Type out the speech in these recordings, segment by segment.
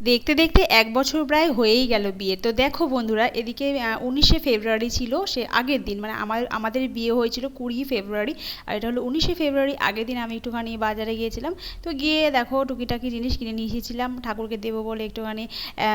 দেখতে দেখতে ১ বছর প্রায় হয়েই গেল বিয়ের। তো দেখো বন্ধুরা, এদিকে ১৯শে ফেব্রুয়ারি ছিল সে আগের দিন, মানে আমাদের বিয়ে হয়েছিল ২০ ফেব্রুয়ারি, আর এটা হলো ১৯শে ফেব্রুয়ারি আগের দিন আমি একটুখানি বাজারে গিয়েছিলাম। তো গিয়ে দেখো টুকিটাকি জিনিস কিনে নিয়ে এসেছিলাম ঠাকুরকে দেবো বলে। একটুখানি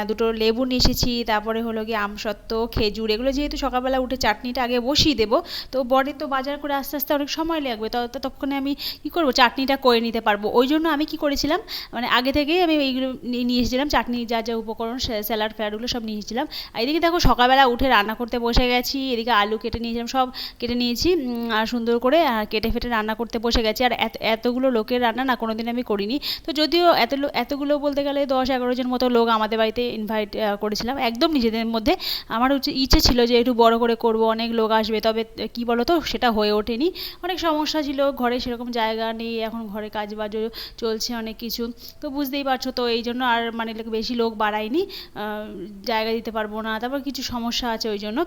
দুটো লেবু নিয়ে এসেছি, তারপরে হলো গিয়ে আমসত্ত্ব, খেজুর, এগুলো যেহেতু সকালবেলা উঠে চাটনিটা আগে বসিয়ে দেবো, তো বরের তো বাজার করে আস্তে আস্তে অনেক সময় লাগবে, ততক্ষণে আমি কী করবো, চাটনিটা করে নিতে পারবো। ওই জন্য আমি কি করেছিলাম, মানে আগে থেকেই আমি এইগুলো নিয়ে এসেছিলাম, চাটনি যা যা উপকরণ, স্যালাড ফ্যালাডগুলো সব নিয়ে এসেছিলাম। আর এদিকে দেখো সকালবেলা উঠে রান্না করতে বসে গেছি। এদিকে আলু কেটে নিয়েছিলাম, সব কেটে নিয়েছি আর সুন্দর করে কেটে ফেটে রান্না করতে বসে গেছি। আর এতগুলো লোকের রান্না না কোনোদিন আমি করিনি। তো যদিও এতগুলো বলতে গেলে ১০-১১ জন মতো লোক আমাদের বাড়িতে ইনভাইট করেছিলাম একদম নিজেদের মধ্যে। আমার ইচ্ছে ছিল যে একটু বড় করে করব, অনেক লোক আসবে, তবে কি বলো তো, সেটা হয়ে ওঠেনি। অনেক সমস্যা ছিল, ঘরে সেরকম জায়গা নেই, এখন ঘরে কাজ বাজও চলছে অনেক কিছু, তো বুঝতেই পারছো। তো এই জন্য আর মানে বেশি লোক বাড়াইনি, জায়গা দিতে পারবো না, তারপর কিছু সমস্যা আছে ওই জন্য।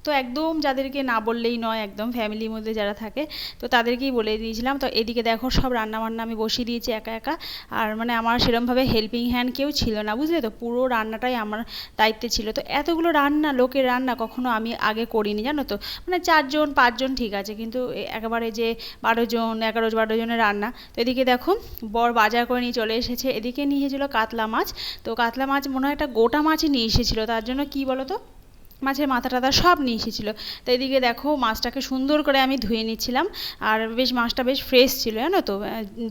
তো একদম যাদেরকে না বললেই নয়, একদম ফ্যামিলির মধ্যে যারা থাকে, তো তাদেরকেই বলে দিয়েছিলাম। তো এদিকে দেখো সব রান্নাবান্না আমি বসিয়ে দিয়েছি একা একা। আর মানে আমার সেরমভাবে হেল্পিং হ্যান্ড কেউ ছিল না, বুঝলে তো, পুরো রান্নাটাই আমার দায়িত্বে ছিল। তো এতগুলো রান্না, লোকের রান্না কখনো আমি আগে করিনি, জানো তো। মানে ৪ জন ৫ জন ঠিক আছে, কিন্তু একেবারে যে ১২ জন ১১-১২ জনের রান্না। তো এদিকে দেখো বর বাজার করে নিয়ে চলে এসেছে। এদিকে নিয়ে এসেছিলো কাতলা মাছ। তো কাতলা মাছ মনে হয় একটা গোটা মাছই নিয়ে এসেছিলো, তার জন্য কি বলো তো, মাছের মাথা টাথা সব নিয়ে এসেছিলো। তো এদিকে দেখো মাছটাকে সুন্দর করে আমি ধুয়ে নিচ্ছিলাম। আর বেশ মাছটা বেশ ফ্রেশ ছিল, জানো তো,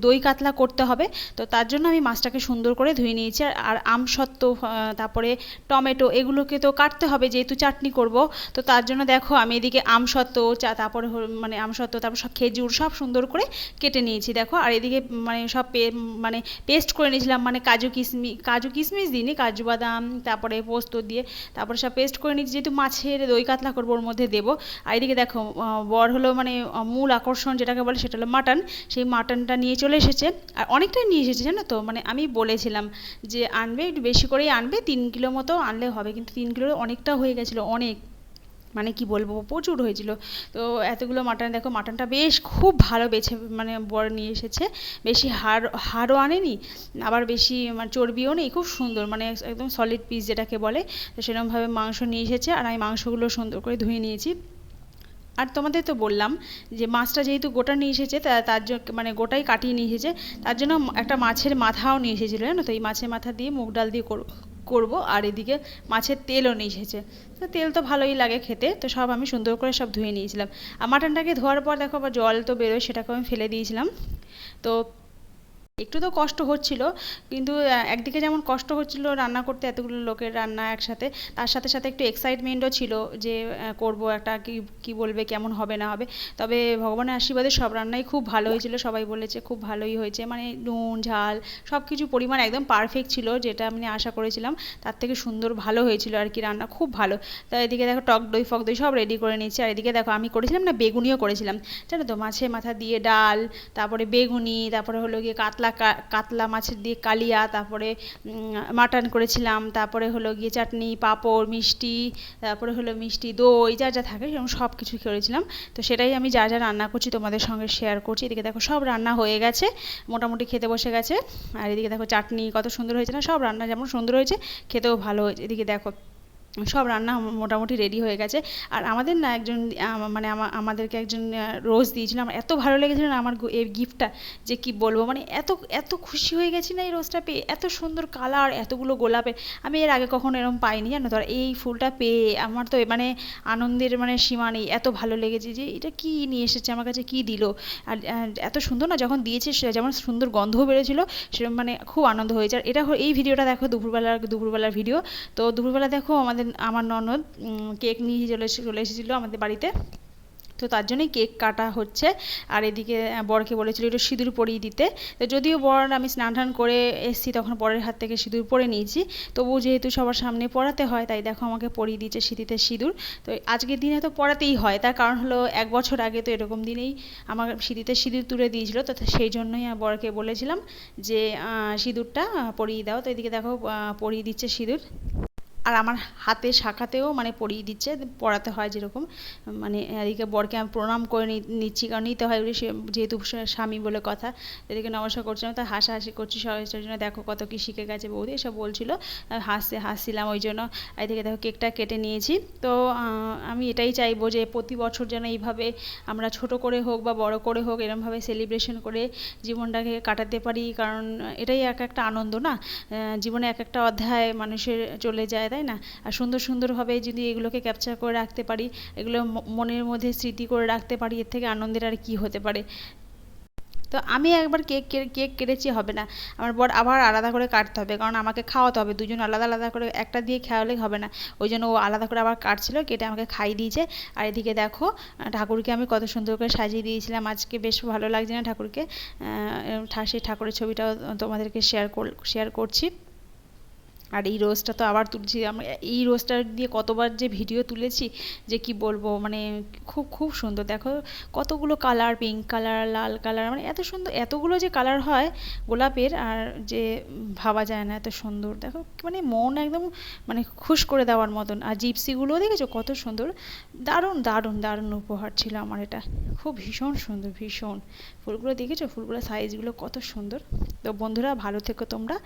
দই কাতলা করতে হবে, তো তার জন্য আমি মাছটাকে সুন্দর করে ধুয়ে নিয়েছি। আর আমসত্ত্ব, তারপরে টমেটো, এগুলোকে তো কাটতে হবে যেহেতু চাটনি করব। তো তার জন্য দেখো আমি এদিকে আমসত্ত্ব, তারপরে মানে আমসত্ত্ব, তারপর সব খেজুর সব সুন্দর করে কেটে নিয়েছি দেখো। আর এদিকে মানে সব মানে পেস্ট করে নিয়েছিলাম, মানে কাজু কিশমিশ দিইনি, কাজু বাদাম, তারপরে পোস্ত দিয়ে তারপরে সব পেস্ট করে নিয়েছি, যেহেতু মাছের দই কাতলা করবো ওর মধ্যে দেবো। আর এদিকে দেখো বর হলো মানে মূল আকর্ষণ যেটাকে বলে সেটা হলো মাটন। সেই মাটনটা নিয়ে চলে এসেছে, আর অনেকটাই নিয়ে এসেছে, জানো তো। মানে আমি বলেছিলাম যে আনবে একটু বেশি করেই আনবে, ৩ কিলো মতো আনলে হবে, কিন্তু 3 কিলো অনেকটা হয়ে গেছিলো, অনেক, মানে কি বলবো, প্রচুর হয়েছিল। তো এতগুলো মাটন দেখো, মাটনটা বেশ খুব ভালো বেছে মানে বর নিয়ে এসেছে। বেশি হাড়ও আনেনি, আবার বেশি মানে চর্বিও নেই, খুব সুন্দর, মানে একদম সলিড পিস যেটাকে বলে। তো সেরকমভাবে মাংস নিয়ে এসেছে, আর আমি মাংসগুলো সুন্দর করে ধুয়ে নিয়েছি। আর তোমাদের তো বললাম যে মাছটা যেহেতু গোটা নিয়ে এসেছে, তার জন্য মানে গোটাই কাটিয়ে নিয়ে এসেছে, তার জন্য একটা মাছের মাথাও নিয়ে এসেছিলো, জানো তো। এই মাছের মাথা দিয়ে মুগ ডাল দিয়ে করবো। আর এদিকে মাছের তেলও নিয়ে এসেছে। তো তেল তো ভালোই লাগে খেতে, তো সব আমি সুন্দর করে সব ধুয়ে নিয়েছিলাম। আর মাটনটাকে ধোয়ার পর দেখো আবার জল তো বেরোয়, সেটাকে আমি ফেলে দিয়েছিলাম। তো একটু তো কষ্ট হচ্ছিল, কিন্তু একদিকে যেমন কষ্ট হচ্ছিল রান্না করতে, এতগুলো লোকের রান্না একসাথে, তার সাথে সাথে একটু এক্সাইটমেন্টও ছিল যে করব একটা, কি কি বলবে, কেমন হবে না হবে। তবে ভগবানের আশীর্বাদে সব রান্নাই খুব ভালো হয়েছিল, সবাই বলেছে খুব ভালোই হয়েছে, মানে নুন ঝাল সব কিছু পরিমাণ একদম পারফেক্ট ছিল, যেটা আমি আশা করেছিলাম তার থেকে সুন্দর ভালো হয়েছিল আর কি, রান্না খুব ভালো। তা এদিকে দেখো টক দই ফক দই সব রেডি করে নিয়েছি। আর এদিকে দেখো আমি করেছিলাম না, বেগুনিও করেছিলাম, জানো তো, মাছের মাথা দিয়ে ডাল, তারপরে বেগুনি, তারপরে হলো গিয়ে কাতলা মাছের দিয়ে কালিয়া, তারপরে মাটন করেছিলাম, তারপরে হলো গিয়ে চাটনি, পাঁপড়, মিষ্টি, তারপরে হলো মিষ্টি দই, যা যা থাকে সেরকম সব কিছু করেছিলাম। তো সেটাই আমি যা যা রান্না করছি তোমাদের সঙ্গে শেয়ার করছি। এদিকে দেখো সব রান্না হয়ে গেছে, মোটামুটি খেতে বসে গেছে। আর এদিকে দেখো চাটনি কত সুন্দর হয়েছে না, সব রান্না যেমন সুন্দর হয়েছে খেতেও ভালো হয়েছে। এদিকে দেখো সব রান্না মোটামুটি রেডি হয়ে গেছে। আর আমাদের না একজন মানে আমাদেরকে একজন রোজ দিয়েছিল, আমার এত ভালো লেগেছিল না আমার এই গিফটটা, যে কি বলবো, মানে এত এত খুশি হয়ে গেছি না এই রোজটা পেয়ে, এত সুন্দর কালার, এতগুলো গোলাপের, আমি এর আগে কখনো এরকম পাইনি, জানো তো। আর এই ফুলটা পেয়ে আমার তো মানে আনন্দের মানে সীমা নেই, এত ভালো লেগেছে যে এটা কি নিয়ে এসেছে আমার কাছে, কি দিল। আর এত সুন্দর না, যখন দিয়েছে যেমন সুন্দর গন্ধও বেরোছিল, সেরকম মানে খুব আনন্দ হয়েছে। আর এটা এই ভিডিওটা দেখো দুপুরবেলার ভিডিও। তো দুপুরবেলা দেখো আমার ননদ কেক নিয়ে চলে এসেছিলো আমাদের বাড়িতে, তো তার জন্যই কেক কাটা হচ্ছে। আর এদিকে বরকে বলেছিল একটু সিঁদুর পরিয়ে দিতে। তো যদিও বর আমি স্নান টান করে এসেছি, তখন বরের হাত থেকে সিঁদুর পরে নিয়েছি, তবুও যেহেতু সবার সামনে পরাতে হয়, তাই দেখো আমাকে পরিয়ে দিয়েছে সিঁথিতে সিঁদুর। তো আজকের দিনে তো পরাতেই হয়, তার কারণ হলো ১ বছর আগে তো এরকম দিনেই আমার সিঁথিতে সিঁদুর তুলে দিয়েছিল, তো সেই জন্যই বরকে বলেছিলাম যে সিঁদুরটা পরিয়ে দাও। তো এদিকে দেখো পরিয়ে দিচ্ছে সিঁদুর। আর আমার হাতে শাখাতেও মানে পরিয়ে দিচ্ছে, পড়াতে হয় যেরকম, মানে এদিকে বরকে আমি প্রণাম করে নিচ্ছি, কারণ নিতে হয় যেহেতু স্বামী বলে কথা। এদিকে নমস্কার করছিলাম, তা হাসাহাসি করছি সবাই, জন্য দেখো কত কি শিখে গেছে বৌদি এসব বলছিল, হাসছিলাম ওই জন্য। এদিকে দেখো কেকটা কেটে নিয়েছি। তো আমি এটাই চাইবো যে প্রতি বছর যেন এইভাবে আমরা ছোট করে হোক বা বড় করে হোক এরমভাবে সেলিব্রেশন করে জীবনটাকে কাটাতে পারি, কারণ এটাই এক একটা আনন্দ না, জীবনে এক একটা অধ্যায় মানুষের চলে যায়, তাই না? আর সুন্দর সুন্দরভাবে যদি এগুলোকে ক্যাপচার করে রাখতে পারি, এগুলো মনের মধ্যে স্মৃতি করে রাখতে পারি, এর থেকে আনন্দের আর কি হতে পারে। তো আমি একবার কেক কেটেছি হবে না, আমার বর আবার আলাদা করে কাটতে হবে, কারণ আমাকে খাওয়াতে হবে, দুজন আলাদা আলাদা করে একটা দিয়ে খাওয়ালে হবে না। ওই জন্য ও আলাদা করে আবার কাটছিল, কেটে আমাকে খাইয়ে দিয়েছে। আর এদিকে দেখো ঠাকুরকে আমি কত সুন্দর করে সাজিয়ে দিয়েছিলাম, আজকে বেশ ভালো লাগছে না ঠাকুরকে, সেই ঠাকুরের ছবিটাও তোমাদেরকে শেয়ার করছি। আর এই রোজটা তো আবার তুলছি, আমরা এই রোজটা দিয়ে কতবার যে ভিডিও তুলেছি যে কি বলবো, মানে খুব খুব সুন্দর। দেখো কতগুলো কালার, পিঙ্ক কালার, লাল কালার, মানে এত সুন্দর, এতগুলো যে কালার হয় গোলাপের, আর যে ভাবা যায় না এত সুন্দর। দেখো মানে মন একদম মানে খুশ করে দেওয়ার মতন। আর জিপসিগুলোও দেখেছো কত সুন্দর, দারুণ দারুণ দারুণ উপহার ছিল আমার এটা, খুব ভীষণ সুন্দর ভীষণ। ফুলগুলো দেখেছো, ফুলগুলো সাইজগুলো কত সুন্দর। তো বন্ধুরা ভালো থেকো তোমরা।